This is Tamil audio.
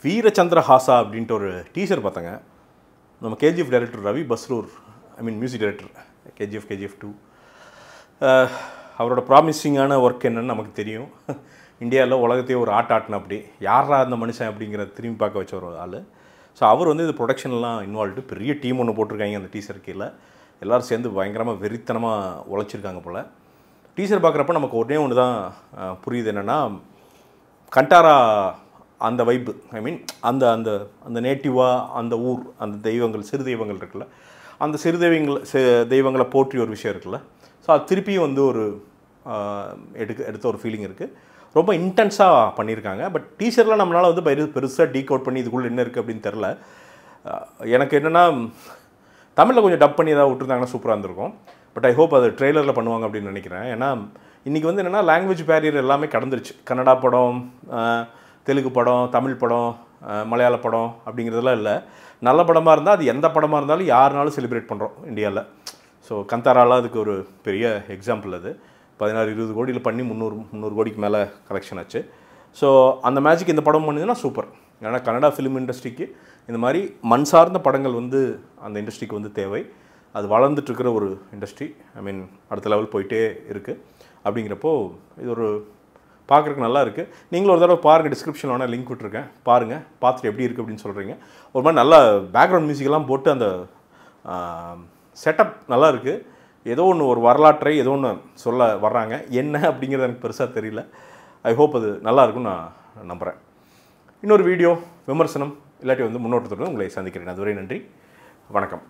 வீரச்சந்திரஹாசா அப்படின்ட்டு ஒரு டீசர் பார்த்தேங்க. நம்ம KGF director Ravi Basrur, music director KGF 2. அவரோட ப்ராமிசிங்கான ஒர்க் என்னன்னு நமக்கு தெரியும். இந்தியாவில் உலகத்தையே ஒரு ஆட்டின அப்படி யாரா அந்த மனுஷன் அப்படிங்கிற திரும்பி பார்க்க வச்ச ஒரு ஆள். ஸோ அவர் வந்து இது ப்ரொடக்ஷன்லாம் இன்வால்வ்டு, பெரிய டீம் ஒன்று போட்டிருக்காங்க அந்த டீசர் கீழே. எல்லோரும் சேர்ந்து பயங்கரமாக வெறித்தனமாக உழைச்சிருக்காங்க போல். டீசர் பார்க்குறப்ப நமக்கு ஒன்று தான் புரியுது, என்னென்னா கண்டாரா அந்த வைப்பு, அந்த அந்த அந்த நேட்டிவாக அந்த ஊர், அந்த தெய்வங்கள், சிறு தெய்வங்கள் இருக்குல்ல, அந்த சிறு தெய்வங்களை போற்றி ஒரு விஷயம் இருக்குல்ல. ஸோ அது திருப்பியும் வந்து ஒரு எடுத்த ஒரு ஃபீலிங் இருக்குது. ரொம்ப இன்டென்ஸாக பண்ணியிருக்காங்க. பட் டீசரில் நம்மளால் வந்து பெருசாக டீகோட் பண்ணி இதுக்குள்ளே என்ன இருக்குது அப்படின்னு தெரில. எனக்கு என்னென்னா தமிழில் கொஞ்சம் டப் பண்ணி ஏதாவது விட்டுருந்தாங்கன்னா சூப்பராக இருந்திருக்கும். பட் ஐ ஹோப் அது ட்ரெய்லரில் பண்ணுவாங்க அப்படின்னு நினைக்கிறேன். ஏன்னா இன்றைக்கி வந்து என்னென்னா லாங்குவேஜ் பேரியர் எல்லாமே கடந்துருச்சு. கன்னடா படம், தெலுங்கு படம், தமிழ் படம், மலையாள படம் அப்படிங்கிறதுலாம் இல்லை. நல்ல படமாக இருந்தால் அது எந்த படமாக இருந்தாலும் யாருனாலும் செலிப்ரேட் பண்ணுறோம் இந்தியாவில். ஸோ கந்தாராலாம் அதுக்கு ஒரு பெரிய எக்ஸாம்பிள். அது 16-20 கோடியில் பண்ணி 300 கோடிக்கு மேலே கலெக்ஷன் ஆச்சு. ஸோ அந்த மேஜிக் இந்த படம் பண்ணுதுன்னா சூப்பர். ஏன்னா கன்னடா ஃபிலிம் இண்டஸ்ட்ரிக்கு இந்த மாதிரி மண் சார்ந்த படங்கள் வந்து அந்த இண்டஸ்ட்ரிக்கு வந்து தேவை. அது வளர்ந்துட்டுருக்கிற ஒரு இண்டஸ்ட்ரி. அடுத்த லெவல் போயிட்டே இருக்குது. அப்படிங்கிறப்போ இது ஒரு பார்க்குறதுக்கு நல்லா இருக்குது. நீங்களும் ஒரு தடவை பாருங்கள், டிஸ்கிரிப்ஷனில் வேணால் லிங்க் விட்டுருக்கேன், பாருங்கள். பார்த்துட்டு எப்படி இருக்குது அப்படின்னு சொல்கிறீங்க. ஒரு மாதிரி நல்லா பேக்ரவுண்ட் மியூசிக்கெல்லாம் போட்டு அந்த செட்டப் நல்லா இருக்குது. ஏதோ ஒன்று ஒரு வரலாற்றை ஏதோ ஒன்று சொல்ல வர்றாங்க. என்ன அப்படிங்கிறது எனக்கு பெருசாக தெரியல. ஐ ஹோப் அது நல்லா இருக்கும்னு நான் நம்புகிறேன். இன்னொரு வீடியோ, விமர்சனம் இல்லாட்டி வந்து முன்னோட்டத்துடன் உங்களை சந்திக்கிறேன். அதுவரை நன்றி, வணக்கம்.